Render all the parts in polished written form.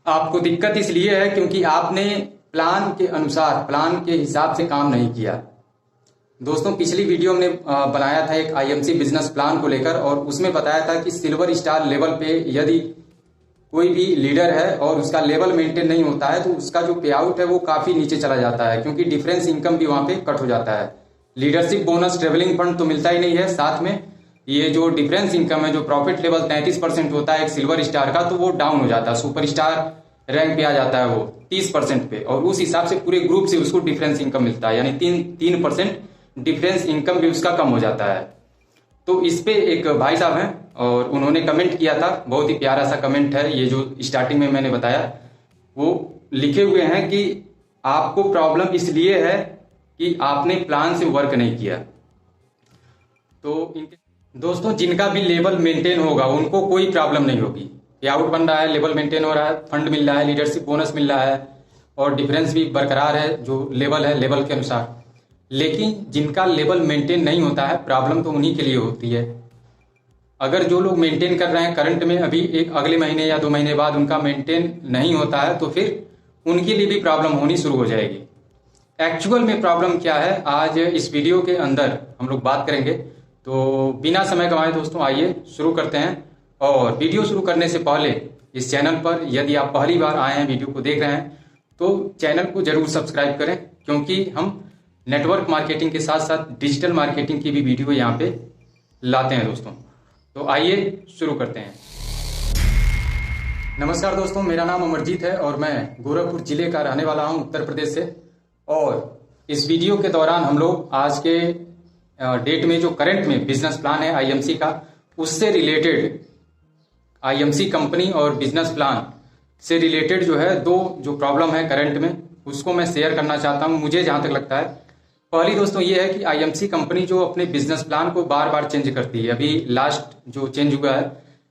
आपको दिक्कत इसलिए है क्योंकि आपने प्लान के अनुसार, प्लान के हिसाब से काम नहीं किया। दोस्तों, पिछली वीडियो हमने बनाया था एक आईएमसी बिजनेस प्लान को लेकर, और उसमें बताया था कि सिल्वर स्टार लेवल पे यदि कोई भी लीडर है और उसका लेवल मेंटेन नहीं होता है तो उसका जो पे आउट है वो काफी नीचे चला जाता है, क्योंकि डिफरेंस इनकम भी वहां पे कट हो जाता है। लीडरशिप बोनस, ट्रेवलिंग फंड तो मिलता ही नहीं है, साथ में ये जो डिफरेंस इनकम है, जो प्रॉफिट लेवल 33% होता है एक सिल्वर स्टार का, तो वो डाउन हो जाता है। सुपर स्टार रैंक पे आ जाता है वो 30% पे, और उस हिसाब से पूरे ग्रुप से उसको डिफरेंस इनकम मिलता है, यानी 3% डिफरेंस इनकम भी उसका कम हो जाता है। तो इस पे एक भाई साहब हैं और उन्होंने कमेंट किया था, बहुत ही प्यारा सा कमेंट है ये, जो स्टार्टिंग में मैंने बताया। वो लिखे हुए हैं कि आपको प्रॉब्लम इसलिए है कि आपने प्लान से वर्क नहीं किया। तो दोस्तों, जिनका भी लेवल मेंटेन होगा उनको कोई प्रॉब्लम नहीं होगी। पे आउट बन रहा है, लेवल मेंटेन हो रहा है, फंड मिल रहा है, लीडरशिप बोनस मिल रहा है, और डिफरेंस भी बरकरार है जो लेवल है, लेवल के अनुसार। लेकिन जिनका लेवल मेंटेन नहीं होता है, प्रॉब्लम तो उन्हीं के लिए होती है। अगर जो लोग मेंटेन कर रहे हैं करंट में, अभी एक अगले महीने या 2 महीने बाद उनका मेंटेन नहीं होता है, तो फिर उनके लिए भी प्रॉब्लम होनी शुरू हो जाएगी। एक्चुअल में प्रॉब्लम क्या है, आज इस वीडियो के अंदर हम लोग बात करेंगे। तो बिना समय गंवाए दोस्तों, आइए शुरू करते हैं। और वीडियो शुरू करने से पहले इस चैनल पर यदि आप पहली बार आए हैं, वीडियो को देख रहे हैं, तो चैनल को जरूर सब्सक्राइब करें, क्योंकि हम नेटवर्क मार्केटिंग के साथ साथ डिजिटल मार्केटिंग की भी वीडियो यहाँ पे लाते हैं दोस्तों। तो आइए शुरू करते हैं। नमस्कार दोस्तों, मेरा नाम अमरजीत है और मैं गोरखपुर जिले का रहने वाला हूँ, उत्तर प्रदेश से। और इस वीडियो के दौरान हम लोग आज के डेट में जो करंट में बिजनेस प्लान है आईएमसी का, उससे रिलेटेड आईएमसी कंपनी और बिजनेस प्लान से रिलेटेड जो है दो जो प्रॉब्लम है करंट में, उसको मैं शेयर करना चाहता हूँ। मुझे जहां तक लगता है, पहली दोस्तों ये है कि आईएमसी कंपनी जो अपने बिजनेस प्लान को बार बार चेंज करती है। अभी लास्ट जो चेंज हुआ है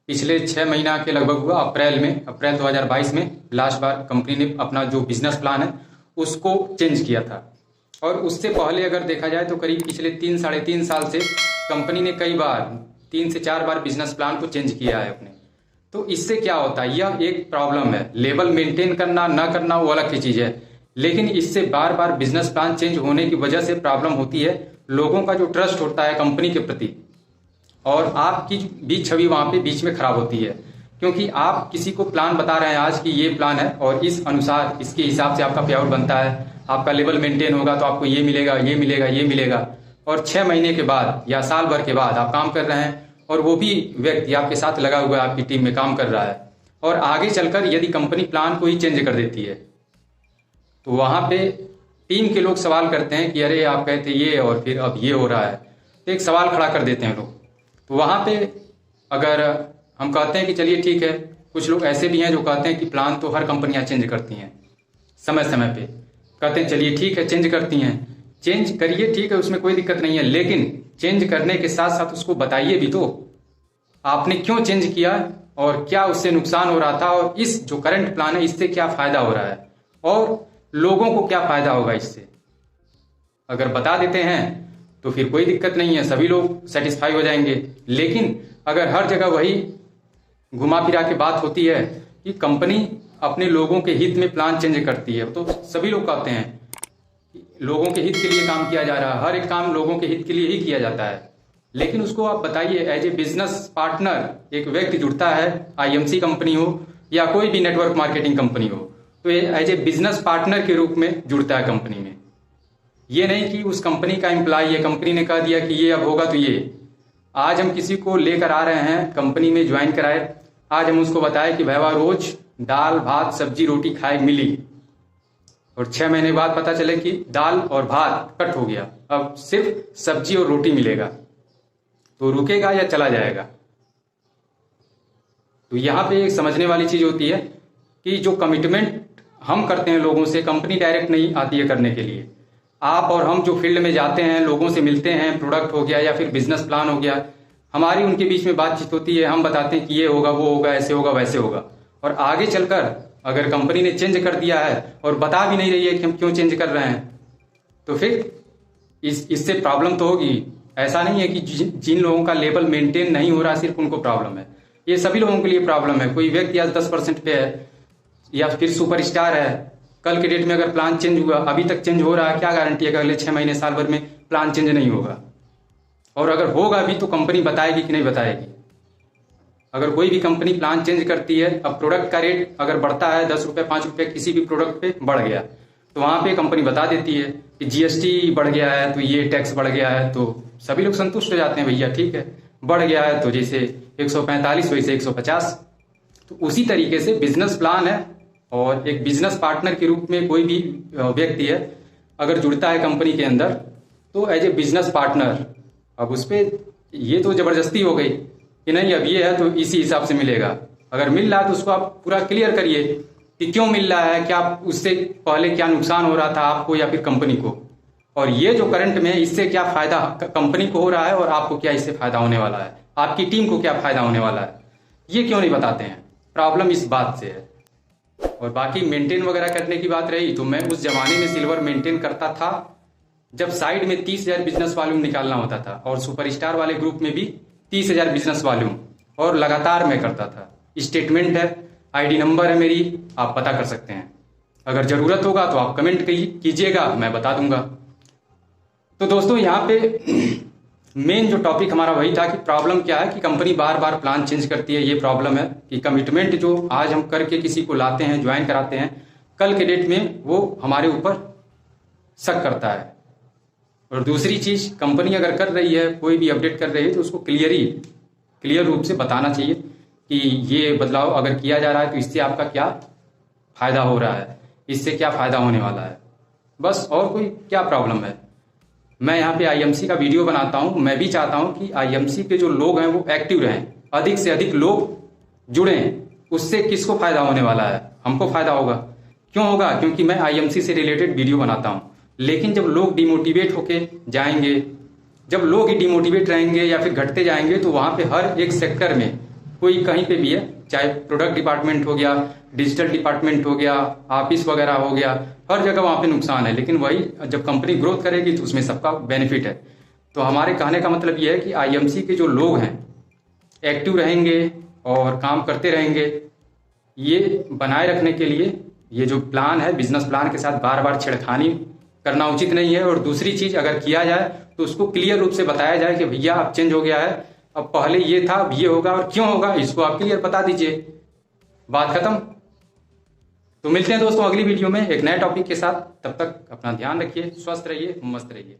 पिछले 6 महीना के लगभग हुआ, अप्रैल 2022 में लास्ट बार कंपनी ने अपना जो बिजनेस प्लान है उसको चेंज किया था। और उससे पहले अगर देखा जाए तो करीब पिछले 3-3.5 साल से कंपनी ने कई बार 3 से 4 बार बिजनेस प्लान को चेंज किया है अपने। तो इससे क्या होता है, यह एक प्रॉब्लम है। लेवल मेंटेन करना ना करना वो अलग की चीज है, लेकिन इससे बार बार बिजनेस प्लान चेंज होने की वजह से प्रॉब्लम होती है। लोगों का जो ट्रस्ट होता है कंपनी के प्रति, और आपकी भी छवि वहां पे बीच में खराब होती है, क्योंकि आप किसी को प्लान बता रहे हैं आज कि ये प्लान है और इस अनुसार, इसके हिसाब से आपका पे आउट बनता है, आपका लेवल मेंटेन होगा तो आपको ये मिलेगा, ये मिलेगा, ये मिलेगा। और 6 महीने के बाद या साल भर के बाद आप काम कर रहे हैं और वो भी व्यक्ति आपके साथ लगा हुआ है, आपकी टीम में काम कर रहा है, और आगे चलकर यदि कंपनी प्लान को ही चेंज कर देती है तो वहां पे टीम के लोग सवाल करते हैं कि अरे आप कहते ये और फिर अब ये हो रहा है, तो एक सवाल खड़ा कर देते हैं लोग। तो वहां पे अगर हम कहते हैं कि चलिए ठीक है, कुछ लोग ऐसे भी हैं जो कहते हैं कि प्लान तो हर कंपनियां चेंज करती हैं समय समय पे, कहते हैं चलिए ठीक है चेंज करती हैं, चेंज करिए, ठीक है उसमें कोई दिक्कत नहीं है, लेकिन चेंज करने के साथ साथ उसको बताइए भी तो आपने क्यों चेंज किया और क्या उससे नुकसान हो रहा था, और इस जो करंट प्लान है इससे क्या फायदा हो रहा है और लोगों को क्या फायदा होगा इससे। अगर बता देते हैं तो फिर कोई दिक्कत नहीं है, सभी लोग सेटिस्फाई हो जाएंगे। लेकिन अगर हर जगह वही घुमा फिरा के बात होती है कि कंपनी अपने लोगों के हित में प्लान चेंज करती है, तो सभी लोग कहते हैं लोगों के हित के लिए काम किया जा रहा है, हर एक काम लोगों के हित के लिए ही किया जाता है। लेकिन उसको आप बताइए, एज ए बिजनेस पार्टनर एक व्यक्ति जुड़ता है, आईएमसी कंपनी हो या कोई भी नेटवर्क मार्केटिंग कंपनी हो, तो ये एज ए बिजनेस पार्टनर के रूप में जुड़ता है कंपनी में। ये नहीं कि उस कंपनी का एम्प्लॉय है, कंपनी ने कह दिया कि ये अब होगा तो ये। आज हम किसी को लेकर आ रहे हैं कंपनी में ज्वाइन कराए, आज हम उसको बताए कि भाई रोज दाल भात सब्जी रोटी खाए मिली, और 6 महीने बाद पता चले कि दाल और भात कट हो गया, अब सिर्फ सब्जी और रोटी मिलेगा, तो रुकेगा या चला जाएगा। तो यहां पे एक समझने वाली चीज होती है कि जो कमिटमेंट हम करते हैं लोगों से, कंपनी डायरेक्ट नहीं आती है करने के लिए। आप और हम जो फील्ड में जाते हैं, लोगों से मिलते हैं, प्रोडक्ट हो गया या फिर बिजनेस प्लान हो गया, हमारी उनके बीच में बातचीत होती है, हम बताते हैं कि ये होगा, वो होगा, ऐसे होगा, वैसे होगा। और आगे चलकर अगर कंपनी ने चेंज कर दिया है और बता भी नहीं रही है कि हम क्यों चेंज कर रहे हैं, तो फिर इससे प्रॉब्लम तो होगी। ऐसा नहीं है कि जिन लोगों का लेवल मेंटेन नहीं हो रहा सिर्फ उनको प्रॉब्लम है, ये सभी लोगों के लिए प्रॉब्लम है। कोई व्यक्ति आज 10% पे है, या फिर सुपरस्टार है, कल के डेट में अगर प्लान चेंज हुआ, अभी तक चेंज हो रहा है, क्या गारंटी है कि अगले 6 महीने साल भर में प्लान चेंज नहीं होगा? और अगर होगा भी तो कंपनी बताएगी कि नहीं बताएगी? अगर कोई भी कंपनी प्लान चेंज करती है, अब प्रोडक्ट का रेट अगर बढ़ता है 10 रुपये 5 रुपये किसी भी प्रोडक्ट पे बढ़ गया, तो वहां पे कंपनी बता देती है कि जीएसटी बढ़ गया है तो ये टैक्स बढ़ गया है, तो सभी लोग संतुष्ट हो जाते हैं, भैया ठीक है बढ़ गया है तो जैसे 145 वैसे 150। तो उसी तरीके से बिजनेस प्लान है, और एक बिजनेस पार्टनर के रूप में कोई भी व्यक्ति है अगर जुड़ता है कंपनी के अंदर, तो एज ए बिजनेस पार्टनर अब उस पर ये तो जबरदस्ती हो गई कि नहीं अब ये है तो इसी हिसाब से मिलेगा। अगर मिल रहा है तो उसको आप पूरा क्लियर करिए कि क्यों मिल रहा है, क्या उससे पहले क्या नुकसान हो रहा था आपको या फिर कंपनी को, और ये जो करंट में इससे क्या फायदा कंपनी को हो रहा है और आपको क्या इससे फायदा होने वाला है, आपकी टीम को क्या फायदा होने वाला है, ये क्यों नहीं बताते हैं? प्रॉब्लम इस बात से है। और बाकी मेंटेन वगैरह करने की बात रही, तो मैं उस जमाने में सिल्वर मेंटेन करता था जब साइड में 30,000 बिजनेस वॉल्यूम निकालना होता था, और सुपरस्टार वाले ग्रुप में भी 30,000 बिजनेस वॉल्यूम, और लगातार मैं करता था। स्टेटमेंट है, आईडी नंबर है मेरी, आप पता कर सकते हैं। अगर जरूरत होगा तो आप कमेंट कीजिएगा, मैं बता दूंगा। तो दोस्तों यहाँ पे मेन जो टॉपिक हमारा वही था कि प्रॉब्लम क्या है कि कंपनी बार बार प्लान चेंज करती है। ये प्रॉब्लम है कि कमिटमेंट जो आज हम करके किसी को लाते हैं, ज्वाइन कराते हैं, कल के डेट में वो हमारे ऊपर शक करता है। और दूसरी चीज, कंपनी अगर कर रही है, कोई भी अपडेट कर रही है, तो उसको क्लियर रूप से बताना चाहिए कि ये बदलाव अगर किया जा रहा है तो इससे आपका क्या फायदा हो रहा है, इससे क्या फायदा होने वाला है, बस। और कोई क्या प्रॉब्लम है? मैं यहाँ पे आईएमसी का वीडियो बनाता हूँ, मैं भी चाहता हूँ कि आईएमसी के जो लोग हैं वो एक्टिव रहें, अधिक से अधिक लोग जुड़ें। उससे किसको फायदा होने वाला है? हमको फायदा होगा। क्यों होगा? क्योंकि मैं आईएमसी से रिलेटेड वीडियो बनाता हूँ। लेकिन जब लोग डिमोटिवेट होके जाएंगे, जब लोग ही डिमोटिवेट रहेंगे या फिर घटते जाएंगे, तो वहां पे हर एक सेक्टर में कोई कहीं पे भी है, चाहे प्रोडक्ट डिपार्टमेंट हो गया, डिजिटल डिपार्टमेंट हो गया, ऑफिस वगैरह हो गया, हर जगह वहां पे नुकसान है। लेकिन वही जब कंपनी ग्रोथ करेगी तो उसमें सबका बेनिफिट है। तो हमारे कहने का मतलब यह है कि आईएमसी के जो लोग हैं एक्टिव रहेंगे और काम करते रहेंगे। ये बनाए रखने के लिए ये जो प्लान है, बिजनेस प्लान के साथ बार बार छेड़खानी करना उचित नहीं है। और दूसरी चीज, अगर किया जाए तो उसको क्लियर रूप से बताया जाए कि भैया अब चेंज हो गया है, अब पहले ये था, अब ये होगा, और क्यों होगा इसको आप क्लियर बता दीजिए, बात खत्म। तो मिलते हैं दोस्तों अगली वीडियो में एक नए टॉपिक के साथ। तब तक अपना ध्यान रखिए, स्वस्थ रहिए, मस्त रहिए।